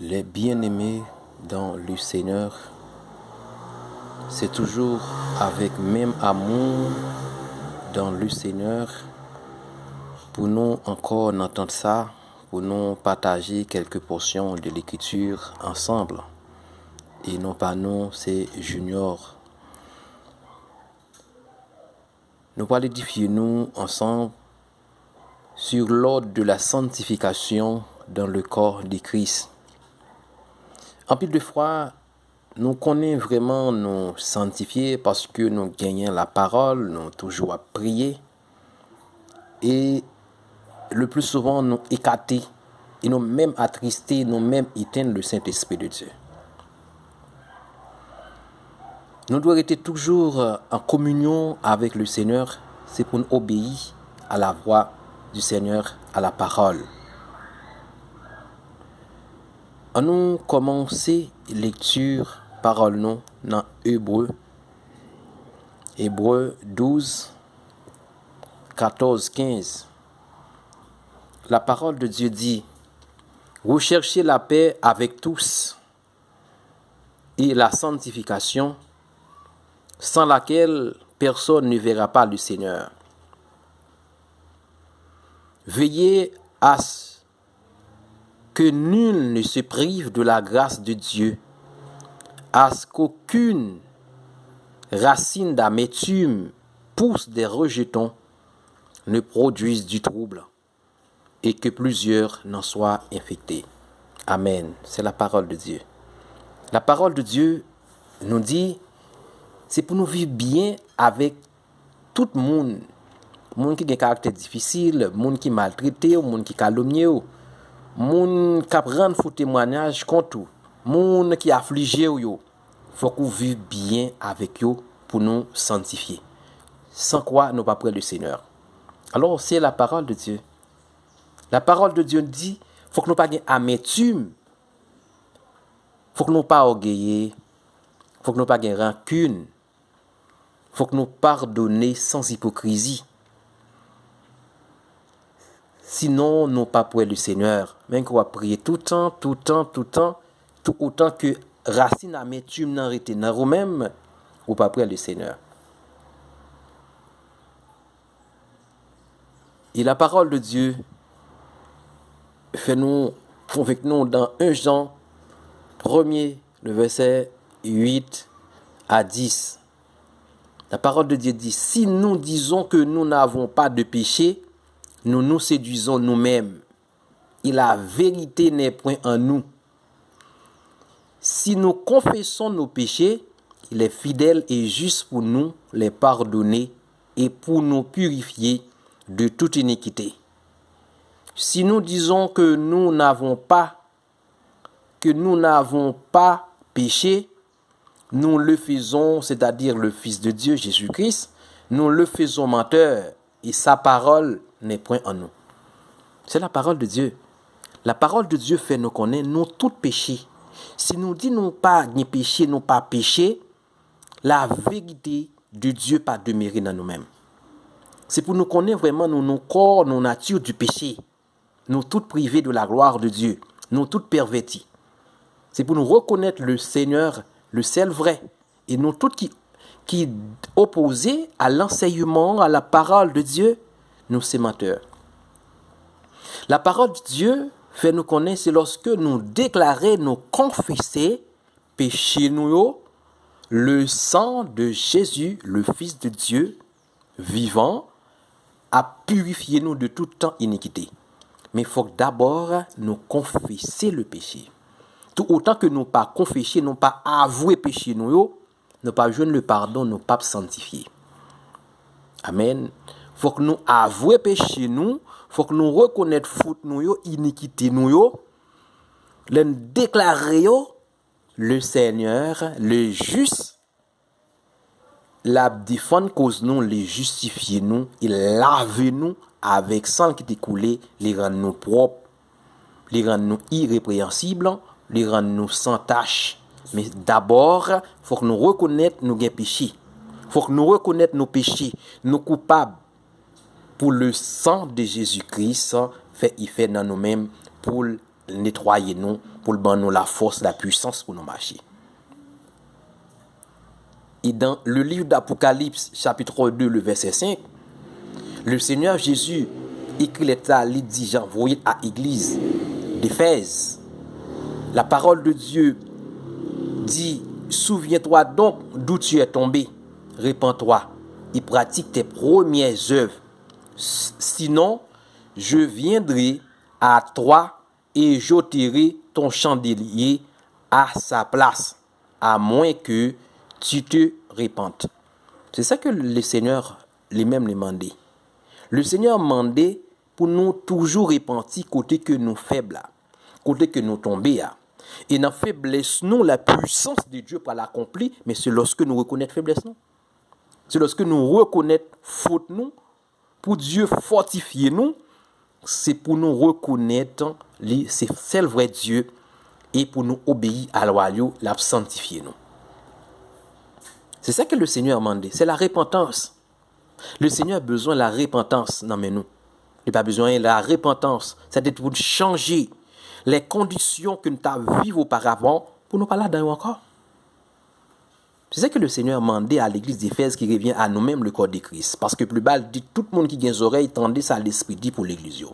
Les bien-aimés dans le Seigneur, c'est toujours avec même amour dans le Seigneur pour nous encore entendre ça, pour nous partager quelques portions de l'écriture ensemble. Et non pas nous, c'est Junior. Nous allons édifier nous ensemble sur l'ordre de la sanctification dans le corps de Christ. En pile de fois, nous connaissons vraiment nous sanctifier parce que nous gagnons la parole, nous toujours à prier. Et le plus souvent, nous écarter et nous même attrister, nous même éteindre le Saint-Esprit de Dieu. Nous devons être toujours en communion avec le Seigneur, c'est pour nous obéir à la voix du Seigneur, à la parole. On nous commencer lecture parole nous dans Hébreu 12, 14, 15. La parole de Dieu dit: recherchez la paix avec tous et la sanctification, sans laquelle personne ne verra pas le Seigneur. Veillez à ce que nul ne se prive de la grâce de Dieu, à ce qu'aucune racine d'amertume pousse des rejetons, ne produise du trouble, et que plusieurs n'en soient infectés. Amen. C'est la parole de Dieu. La parole de Dieu nous dit, c'est pour nous vivre bien avec tout le monde. Monde qui a un caractère difficile, monde qui maltraité, monde qui calomnie, monde qui rend faux témoignage contre tout, monde qui affligé yo. Faut qu'on vive bien avec eux pour nous sanctifier. Sans quoi nous pas près le Seigneur. Alors c'est la parole de Dieu. La parole de Dieu dit, faut que nous pas gain amertume. Faut que nous pas orgueilleux. Faut que nous pas gain rancune. Faut que nous pardonner sans hypocrisie. Sinon, nous pas près le Seigneur. Même qu'on va prier tout autant que racine amertume n'en rete dans vous-même, ou pas près le Seigneur. Et la parole de Dieu fait nous avec nous dans 1 Jean 1er, le verset 8 à 10. La parole de Dieu dit: si nous disons que nous n'avons pas de péché, nous nous séduisons nous-mêmes, et la vérité n'est point en nous. Si nous confessons nos péchés, il est fidèle et juste pour nous les pardonner et pour nous purifier de toute iniquité. Si nous disons que nous n'avons pas péché, nous le faisons, c'est-à-dire le Fils de Dieu, Jésus-Christ, nous le faisons menteur et sa parole n'est point en nous. C'est la parole de Dieu. La parole de Dieu fait nous connaître nous tout péché. Si nous disons pas ni péché, nous pas péché, la vérité de Dieu pas demeurer dans nous-mêmes. C'est pour nous connaître vraiment nos corps, nos natures du péché. Nous toutes privés de la gloire de Dieu. Nous toutes pervertis. C'est pour nous reconnaître le Seigneur, le seul vrai. Et nous toutes qui opposés à l'enseignement, à la parole de Dieu, nous sommes menteurs. La parole de Dieu fait nous connaître, c'est lorsque nous déclarer, nous confesser péché nous, le sang de Jésus, le Fils de Dieu, vivant, a purifié nous de toute iniquité. Mais il faut d'abord nous confesser le péché. Tout autant que nous pas confesser, nous pas avouer péché nous pas joindre le pardon, nous pas sanctifier. Amen. Faut que nous avouer péché nous, faut que nous reconnaître faute nous iniquité nous les déclarer le Seigneur, le juste, la défendre cause nous, les justifier nous, il lave nous avec sang qui est coulé, les rendre nous propres, les rendre nous irrépréhensibles, les rendre nous sans tache. Mais d'abord, faut que nous reconnaître nos péchés. Faut que nous reconnaître nos péchés, nos coupables. Pour le sang de Jésus-Christ, il fait dans nous-mêmes pour nettoyer nous, pour le donner nous la force, la puissance pour nous marcher. Et dans le livre d'Apocalypse, chapitre 2, le verset 5, le Seigneur Jésus écrit l'état, il dit, j'envoie à l'église d'Éphèse. La parole de Dieu dit, souviens-toi donc d'où tu es tombé, répands-toi et pratique tes premières œuvres. Sinon, je viendrai à toi et j'ôterai ton chandelier à sa place, à moins que tu te répandes. C'est ça que le Seigneur lui-même demandait. Le Seigneur demandait pour nous toujours repentir côté que nous faibles, côté que nous tombés. Et dans la faiblesse, nous, la puissance de Dieu pour l'accomplir, mais c'est lorsque nous reconnaissons faiblesse, nous. C'est lorsque nous reconnaissons faute, nous, pour Dieu fortifier nous, c'est pour nous reconnaître, c'est le vrai Dieu, et pour nous obéir à la loi, la sanctifier nous. C'est ça que le Seigneur m'a demandé, c'est la repentance. Le Seigneur a besoin de la repentance dans nous. Il n'a pas besoin de la repentance, c'est-à-dire pour changer les conditions que nous avons vécues auparavant pour nous parler là-dedans encore. C'est ça que le Seigneur a demandé à l'église d'Éphèse qui revient à nous-mêmes le corps de Christ. Parce que plus bas, il dit tout le monde qui a des oreilles, tendez ça à l'esprit dit pour l'église.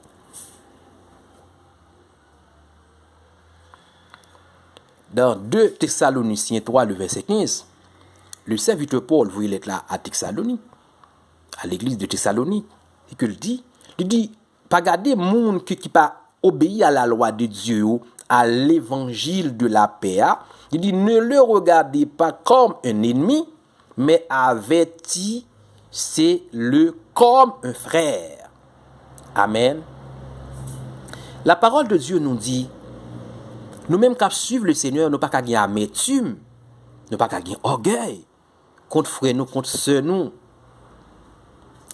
Dans 2 Thessaloniciens 3, le verset 15, le serviteur Paul, vous êtes là à Thessalonique, à l'église de Thessalonique, et que il dit, pas garder monde qui pas obéit à la loi de Dieu, à l'évangile de la paix. Il dit, ne le regardez pas comme un ennemi, mais avertissez-le comme un frère. Amen. La parole de Dieu nous dit, nous-mêmes qui suivons le Seigneur, nous pas qu'à gagner amertume, nous pas qu'à gagner orgueil, contre frère nous, contre sœur nous.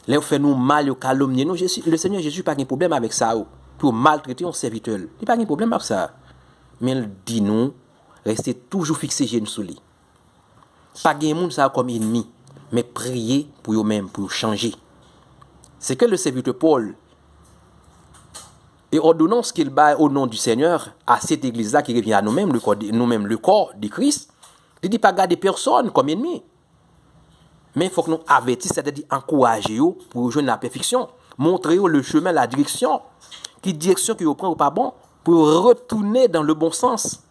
Là, on fait nous mal, on calomnie nous. Le Seigneur Jésus n'a pas de problème avec ça. Pour maltraiter un serviteur. Il n'a pas de problème avec ça. Mais il dit nous, restez toujours fixés sur lui. Pas de monde ça comme ennemi, mais priez pour eux-mêmes, pour changer. C'est que le serviteur Paul, et ordonnance qu'il bat au nom du Seigneur à cette église-là qui revient à nous-mêmes, le corps de Christ, il dit pas garder personne comme ennemi. Mais il faut que nous avertissions, c'est-à-dire encourager pour rejoindre la perfection, montrer le chemin, la direction, qui direction que vous prenez ou pas bon, pour retourner dans le bon sens.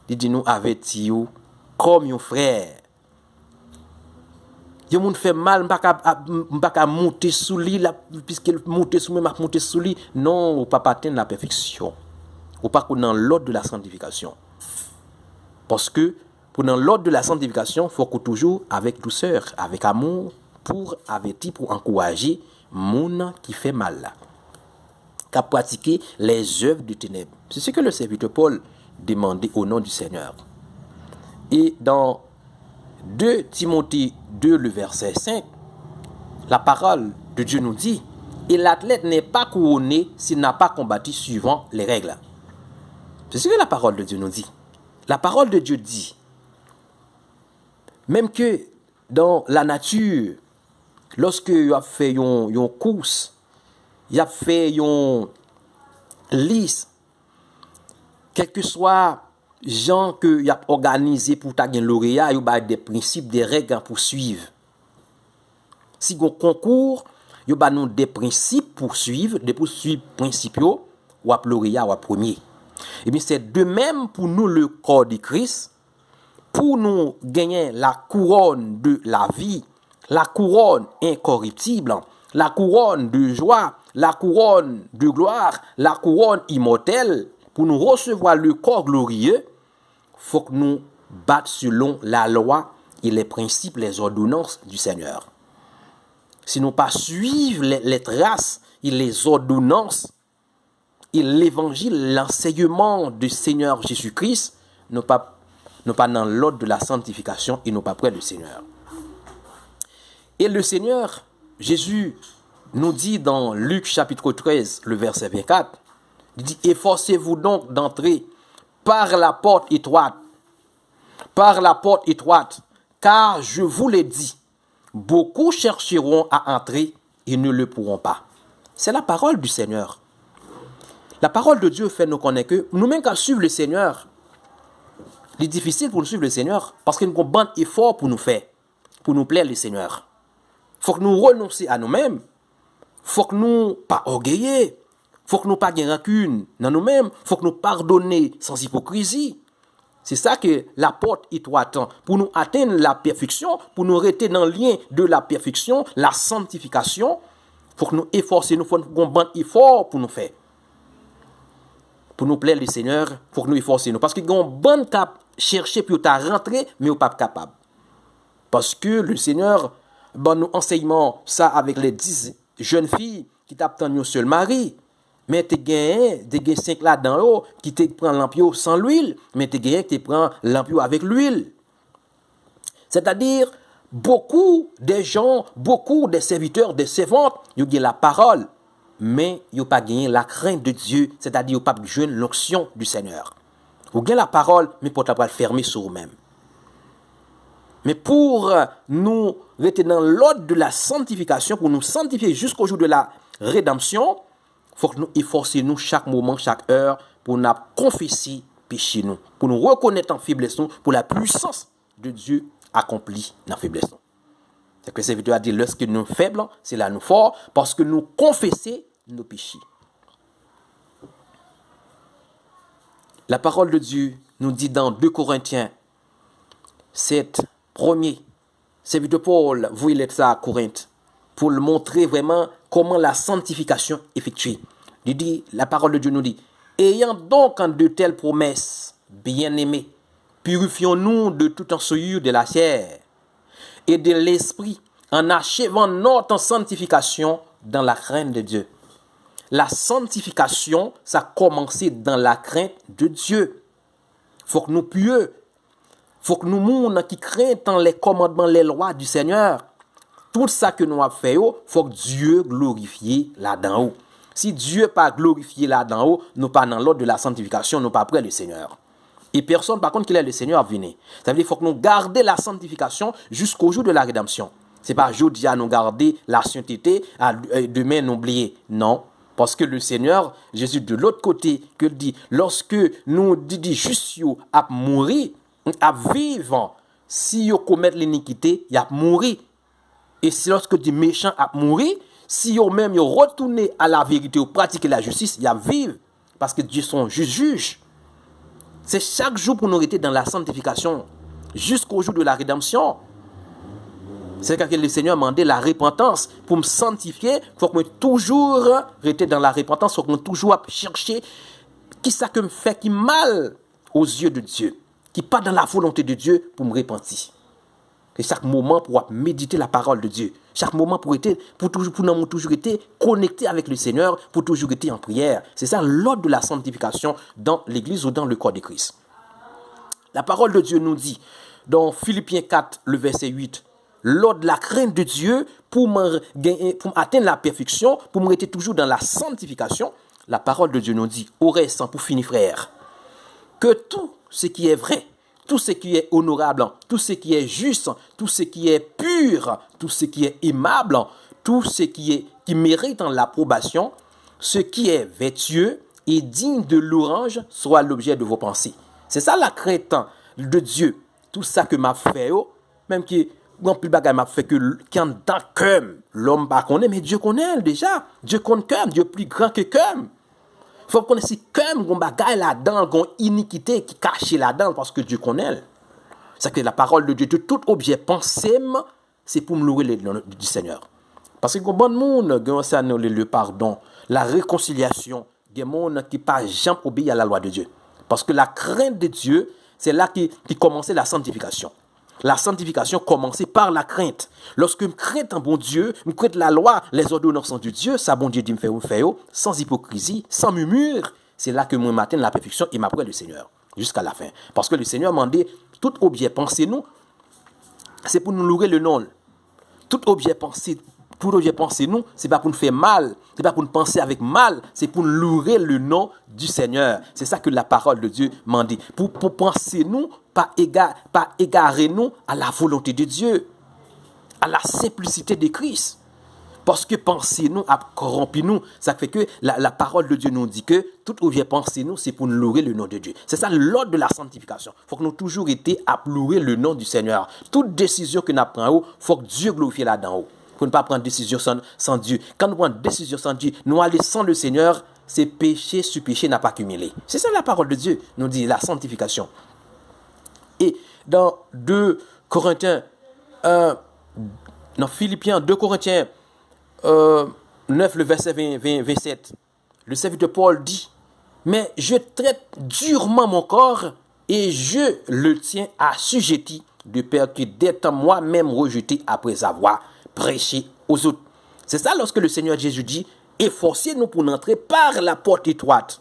Il dit nous avertir comme un frère. Il y a fait mal, pas monter sous lui, puisqu'il monte sous lui, monter sous lui. Non, ou pas atteindre la perfection. Ou pas dans l'ordre de la sanctification. Parce que pour dans l'ordre de la sanctification, il faut que toujours avec douceur, avec amour, pour avertir, pour encourager moun qui fait mal là, qui a pratiqué les œuvres du ténèbre. C'est ce que le serviteur Paul demandait au nom du Seigneur. Et dans 2 Timothée 2, le verset 5, la parole de Dieu nous dit, et l'athlète n'est pas couronné s'il n'a pas combattu suivant les règles. C'est ce que la parole de Dieu nous dit. La parole de Dieu dit, même que dans la nature, lorsque il a fait une course, il a fait une liste, quel que soit gens que il a organisé pour ta gain lauréat, il y a des principes, des règles pour suivre. Si on concours, il y a des principes pour suivre, des principes ou à lauréat ou à premier. Et bien c'est de même pour nous le corps de Christ, pour nous gagner la couronne de la vie, la couronne incorruptible, la couronne de joie, la couronne de gloire, la couronne immortelle, pour nous recevoir le corps glorieux, il faut que nous battions selon la loi et les principes, les ordonnances du Seigneur. Si nous pas suivre les traces et les ordonnances et l'évangile, l'enseignement du Seigneur Jésus-Christ, nous pas dans l'ordre de la sanctification et nous pas près du Seigneur. Et le Seigneur Jésus nous dit dans Luc chapitre 13, le verset 24, il dit, efforcez-vous donc d'entrer par la porte étroite, car je vous l'ai dit, beaucoup chercheront à entrer et ne le pourront pas. C'est la parole du Seigneur. La parole de Dieu fait nous connaître que nous-mêmes qu'à suivre le Seigneur, il est difficile pour nous suivre le Seigneur parce qu'il y a un bon effort pour nous faire, pour nous plaire le Seigneur. Il faut que nous renoncions à nous-mêmes. Il faut que nous pas orgueilleux. Il faut que nous pas de rancune dans nous-mêmes. Il faut que nous pardonnions sans hypocrisie. C'est ça que l'apôtre étroite pour nous atteindre la perfection, pour nous rester dans le lien de la perfection, la sanctification. Il faut que nous efforcions, nous faisons un bon effort pour nous faire. Pour nous plaire le Seigneur, il faut que nous efforcions. Parce qu'il y a un bon cap chercher pour rentrer, mais on n'est pas capable. Parce que le Seigneur, nous enseignement ça avec les 10 jeunes filles qui t'attendent un seul mari. Mais tu as 5 là-dedans qui te prend l'ampio sans l'huile, mais tu as qui te prend l'ampio avec l'huile. C'est-à-dire, beaucoup de gens, beaucoup de serviteurs, de servantes, ils ont la parole, mais ils n'ont pas gagné la crainte de Dieu, c'est-à-dire ils n'ont pas besoin de l'onction du Seigneur. Ils ont la parole, mais pour ne pas le fermer sur eux-mêmes. Mais pour nous rester dans l'ordre de la sanctification, pour nous sanctifier jusqu'au jour de la rédemption, il faut que nous efforcions chaque moment, chaque heure, pour nous confesser péché nous, pour nous reconnaître en faiblesse nous, pour la puissance de Dieu accomplie dans la faiblesse nous. C'est que serviteur a dit, lorsque nous sommes faibles, c'est là nous forts, parce que nous confessons nos péchés. La parole de Dieu nous dit dans 2 Corinthiens 7, premier, serviteur Paul, vous il est ça à Corinthe, pour le montrer vraiment comment la sanctification effectuée. Il dit, la parole de Dieu nous dit, ayant donc de telles promesses, bien-aimés, purifions-nous de toute ensouillure de la chair et de l'esprit, en achevant notre sanctification dans la crainte de Dieu. La sanctification, ça a commencé dans la crainte de Dieu. Il faut que nous pieux, il faut que nous monde qui craignent dans les commandements, les lois du Seigneur. Tout ça que nous avons fait, il faut que Dieu glorifie là-dedans haut. Si Dieu pas glorifié là-dedans haut, nous pas dans l'ordre de la sanctification, nous pas près le Seigneur. Et personne, par contre, qui est le Seigneur, venir. Ça veut dire qu'il faut que nous gardions la sanctification jusqu'au jour de la rédemption. Ce n'est pas aujourd'hui à nous garder la sainteté, à demain nous oublier. Non. Parce que le Seigneur, Jésus, de l'autre côté, que dit, lorsque nous disons juste à mourir, à vivre, si vous commettez l'iniquité, il y a mourir. Et si lorsque dit méchant à mourir, si vous même retournez à la vérité ou pratiquez la justice, il y a vivre. Parce que Dieu son juge. C'est chaque jour pour nous rester dans la sanctification jusqu'au jour de la rédemption. C'est quand le Seigneur m'a demandé la repentance pour me sanctifier. Il faut que je toujours rester dans la repentance. Il faut que je toujours chercher qui ça que me fait qui mal aux yeux de Dieu, qui pas dans la volonté de Dieu pour me repentir. Et chaque moment pour méditer la parole de Dieu. Chaque moment pour toujours être connecté avec le Seigneur, pour toujours être en prière. C'est ça l'ordre de la sanctification dans l'église ou dans le corps de Christ. La parole de Dieu nous dit dans Philippiens 4, le verset 8, l'ordre de la crainte de Dieu pour atteindre la perfection, pour me rester toujours dans la sanctification. La parole de Dieu nous dit, au reste, pour finir frère, que tout ce qui est vrai, tout ce qui est honorable, tout ce qui est juste, tout ce qui est pur, tout ce qui est aimable, tout ce qui mérite l'approbation, ce qui est vertueux et digne de louange soit l'objet de vos pensées. C'est ça la crainte de Dieu. Tout ça que m'a fait, même qui plus bagage m'a fait que quand dans cœur, l'homme pas connaît, mais Dieu connaît déjà. Dieu connaît cœur, Dieu plus grand que cœur. Il faut qu'on si comme gon bagaille là-dedans, gon iniquité qui cache là-dedans parce que Dieu connaît. C'est que la parole de Dieu, de tout objet pensé, c'est pour me louer le nom du Seigneur. Parce que bon monde, ça le pardon, la réconciliation, des monde qui pas jamais obéi à la loi de Dieu. Parce que la crainte de Dieu, c'est là qui commençait la sanctification. La sanctification commençait par la crainte. Lorsque je crains un bon Dieu, je crains la loi, les ordonnances de Dieu, ça bon Dieu dit me faire, sans hypocrisie, sans murmure. C'est là que moi m'atteins la perfection et m'apprête le Seigneur jusqu'à la fin. Parce que le Seigneur m'a dit, tout objet pensé nous, c'est pour nous louer le nom. Tout objet pensé nous, c'est pas pour nous faire mal, c'est pas pour nous penser avec mal, c'est pour nous louer le nom du Seigneur. C'est ça que la parole de Dieu m'a dit. Pour penser nous, pas égarer nous à la volonté de Dieu, à la simplicité de Christ. Parce que penser nous a corrompu nous. Ça fait que la parole de Dieu nous dit que tout où vient penser nous, c'est pour nous louer le nom de Dieu. C'est ça l'ordre de la sanctification. Il faut que nous toujours été à louer le nom du Seigneur. Toute décision que nous prenons, il faut que Dieu glorifie là-dedans. Pour ne pas prendre décision sans Dieu. Quand nous prenons décision sans Dieu, nous allons sans le Seigneur, c'est péché sur péché n'a pas cumulé. C'est ça la parole de Dieu, nous dit la sanctification. Et dans 2 Corinthiens, dans Philippiens, 2 Corinthiens 9, le verset 27, le serviteur Paul dit, mais je traite durement mon corps et je le tiens assujetti de peur que d'être moi-même rejeté après avoir prêché aux autres. C'est ça lorsque le Seigneur Jésus dit, efforcez-nous pour entrer par la porte étroite.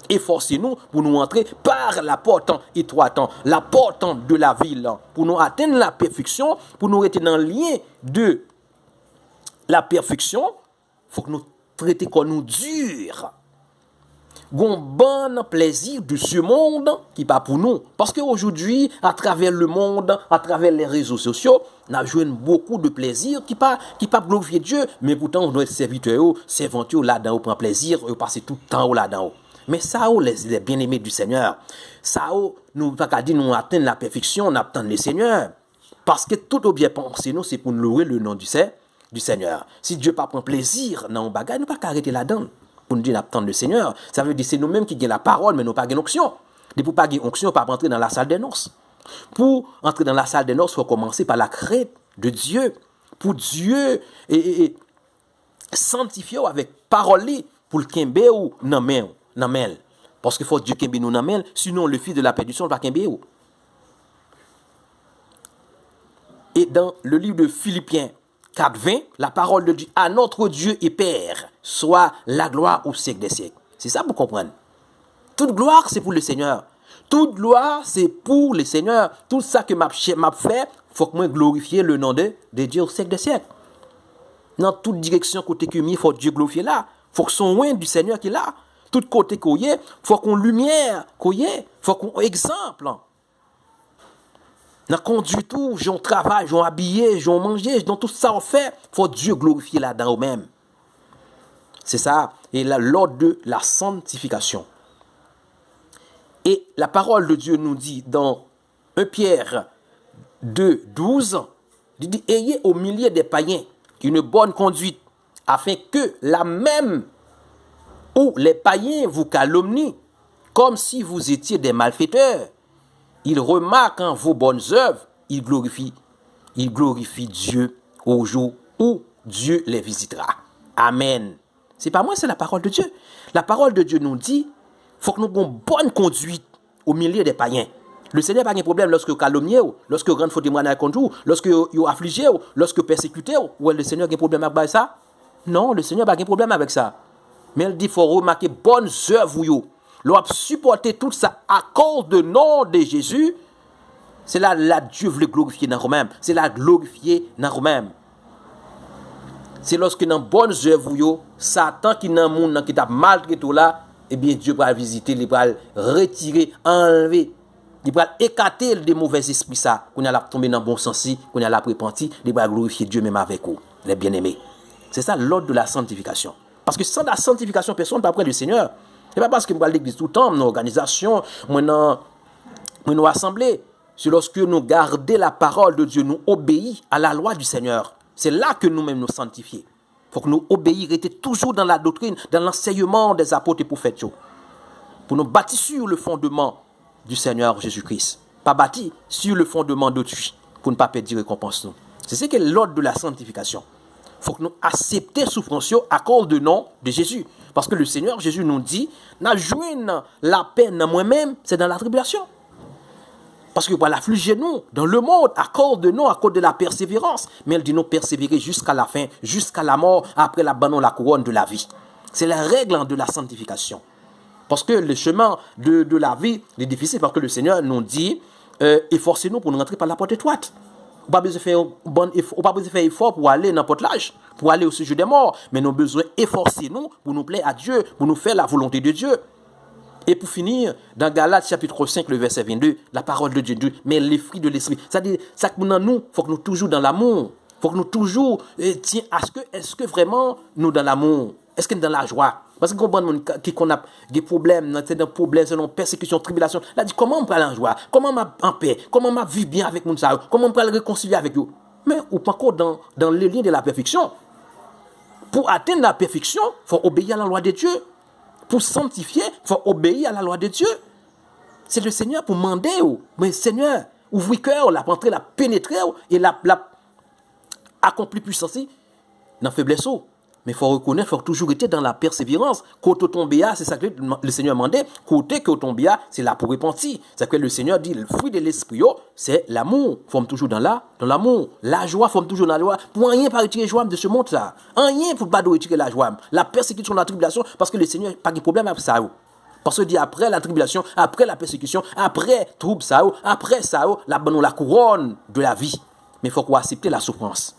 Efforcez-nous pour nous entrer par la porte étroite, la porte de la ville, pour nous atteindre la perfection, pour nous rester dans le lien de la perfection. Il faut que nous traitions comme nous dur. Gon bon plaisir de ce monde qui n'est pas pour nous. Parce qu'aujourd'hui, à travers le monde, à travers les réseaux sociaux, on a joué beaucoup de plaisir qui pas glorifier Dieu, mais pourtant on doit être serviteur, servanteur là-dedans, on prend plaisir, on passe tout le temps là-dedans. Mais ça, les bien-aimés du Seigneur, ça, nous pas qu'à dire nous atteindre la perfection, on attend le Seigneur. Parce que tout au bien pensé, nous, c'est pour nous louer le nom du Seigneur. Si Dieu pas prend plaisir dans nos bagages, nous pas qu'arrêter là-dedans. Pour nous dire d'attendre le Seigneur. Ça veut dire que c'est nous-mêmes qui gagnons la parole, mais nous pas gagnons onction. Et pour pas gagner onction, pas entrer dans la salle des noces. Pour entrer dans la salle des noces, il faut commencer par la crainte de Dieu. Pour Dieu et sanctifier avec parole pour le kembe ou namel. Parce qu'il faut Dieu kembe nous namel, sinon le fils de la perdition va kembe ou. Et dans le livre de Philippiens 4:20, la parole de Dieu, à notre Dieu et Père, soit la gloire au siècle des siècles. C'est ça pour comprendre. Toute gloire, c'est pour le Seigneur. Toute gloire, c'est pour le Seigneur. Tout ça que m'a fait, faut que moi glorifier le nom de Dieu au siècle des siècles. Dans toute direction côté que il faut Dieu glorifier là. Faut que son loin du Seigneur qui est là. Tout côté qu'on y est, faut qu'on lumière qu'on y est, faut qu'on exemple. Dans conduit tout, j'en travaille, j'en habillé, j'en mangé, dans tout ça on fait, faut Dieu glorifier là-dedans même. C'est ça, et là l'ordre de la sanctification. Et la parole de Dieu nous dit dans 1 Pierre 2:12, il dit ayez au milieu des païens une bonne conduite, afin que la même où les païens vous calomnient, comme si vous étiez des malfaiteurs, ils remarquent en vos bonnes œuvres, ils glorifient Dieu au jour où Dieu les visitera. Amen. C'est pas moi, c'est la parole de Dieu. La parole de Dieu nous dit, faut que nous ayons une bonne conduite au milieu des païens. Le Seigneur n'a pas de problème lorsque vous calomniez, lorsque vous rendez faux témoignage contre vous, lorsque vous affligez, lorsque vous persécutez. Ou le Seigneur a un problème avec ça? Non, le Seigneur n'a pas de problème avec ça. Mais il dit qu'il faut remarquer bonnes œuvres. L'on supporter tout ça à cause du nom de Jésus. C'est là Dieu veut glorifier dans nous-mêmes. C'est là glorifier dans nous-mêmes. C'est lorsque dans bonnes œuvres, Satan qui dans le monde qui t'a malgré tout là, eh bien Dieu va visiter, il va retirer, enlever, il va écarter des mauvais esprits ça, qu'on a tomber dans le bon sens, qu'on a la repenti, il va glorifier Dieu même avec vous, les bien-aimés. C'est ça l'ordre de la sanctification. Parce que sans la sanctification, personne ne va près du Seigneur. Ce n'est pas parce que nous allons à l'église tout le temps, nos organisations, nos assemblées. C'est lorsque nous gardons la parole de Dieu, nous obéissons à la loi du Seigneur. C'est là que nous-mêmes nous sanctifions. Il faut que nous obéissions, rester toujours dans la doctrine, dans l'enseignement des apôtres et prophètes. Pour nous bâtir sur le fondement du Seigneur Jésus-Christ. Pas bâti sur le fondement d'autrui, pour ne pas perdre récompense. C'est ce qu'est l'ordre de la sanctification. Il faut que nous acceptions souffrance à cause du nom de Jésus. Parce que le Seigneur Jésus nous dit, n'a joué la peine dans moi-même, c'est dans la tribulation. Parce que voilà, affliger nous dans le monde à cause de nous, à cause de la persévérance. Mais il dit nous persévérer jusqu'à la fin, jusqu'à la mort, après l'abandon, la couronne de la vie. C'est la règle de la sanctification. Parce que le chemin de la vie est difficile, parce que le Seigneur nous dit, efforcez-nous pour nous rentrer par la porte étroite. On n'a pas besoin de faire effort pour aller dans le potelage, pour aller au sujet des morts. Mais nous avons besoin d'efforcer nous pour nous plaire à Dieu, pour nous faire la volonté de Dieu. Et pour finir, dans Galates chapitre 5, le verset 22, la parole de Dieu dit, mais les fruits de l'esprit. C'est-à-dire, ça que nous, il faut que nous toujours dans l'amour. Il faut que nous toujours tiens à ce que, est-ce que vraiment nous dans l'amour, est-ce que nous dans la joie? Parce que qu'on a des problèmes, c'est des problèmes, c'est une persécution, tribulation. Là, dit comment on peut aller en joie, comment on en paix, comment on vivre bien avec nous, comment on peut aller réconcilier avec eux. Mais ou pas encore dans le lien de la perfection. Pour atteindre la perfection, il faut obéir à la loi de Dieu. Pour sanctifier, il faut obéir à la loi de Dieu. C'est le Seigneur pour demander, mais Seigneur, ouvre cœur, la rentrer, la pénétrer et la accomplir puissance dans la faiblesse. Mais il faut reconnaître, il faut toujours être dans la persévérance. Côté tomber, c'est ça que le Seigneur demandait. Côté que tomber, c'est là pour repentir. C'est que le Seigneur dit, le fruit de l'esprit, c'est l'amour. Il faut toujours dans l'amour. La joie, il faut toujours dans la joie. Pour rien pas retirer la joie de ce monde-là. Rien pour pas retirer la joie. La persécution, la tribulation, parce que le Seigneur n'a pas de problème avec ça. Parce que dit après la tribulation, après la persécution, après trouble ça, après ça, la couronne de la vie. Mais il faut qu'on accepte la souffrance.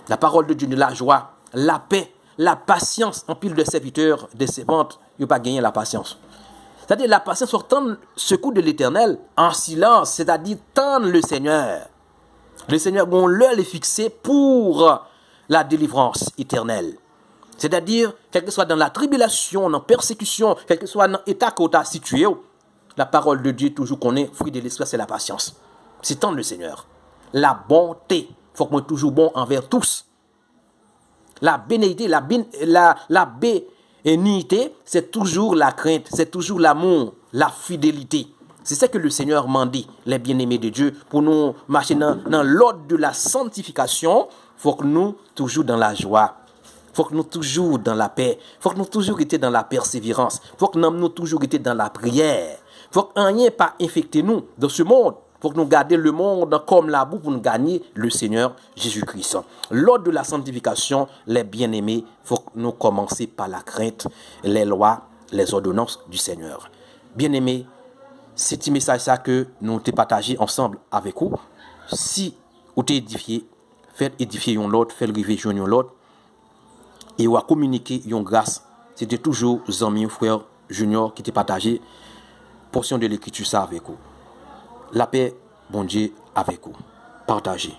La parole de Dieu, de la joie, la paix, la patience en pile de serviteurs, de servantes, il n'y a pas gagné la patience. C'est-à-dire la patience pour tendre ce coup de l'Éternel en silence, c'est-à-dire tendre le Seigneur. Le Seigneur, on l'heure est fixé pour la délivrance éternelle. C'est-à-dire, quel que soit dans la tribulation, dans la persécution, quel que soit dans l'état qu'on a situé, la parole de Dieu, toujours qu'on est, fruit de l'esprit, c'est la patience. C'est tendre le Seigneur. La bonté, il faut qu'on soit toujours bon envers tous. La bénédiction, la bénédiction, c'est toujours la crainte, c'est toujours l'amour, la fidélité. C'est ça que le Seigneur m'a dit, les bien-aimés de Dieu, pour nous marcher dans l'ordre de la sanctification. Il faut que nous toujours dans la joie. Il faut que nous toujours dans la paix. Il faut que nous toujours étions dans la persévérance. Il faut que nous toujours étions dans la prière. Il faut que rien pas infecter nous dans ce monde. Il faut que nous gardions le monde comme la boue pour nous gagner le Seigneur Jésus-Christ. L'ordre de la sanctification, les bien-aimés, il faut que nous commencer par la crainte, les lois, les ordonnances du Seigneur. Bien-aimés, c'est un message ça que nous t'ai partagé ensemble avec vous. Si vous t'es édifié, faites édifier l'autre, faites réveiller l'autre, et vous communiquer une grâce. C'était toujours Zami, frère Junior, qui t'a partagé portion de l'écriture ça avec vous. La paix, bon Dieu, avec vous. Partagez.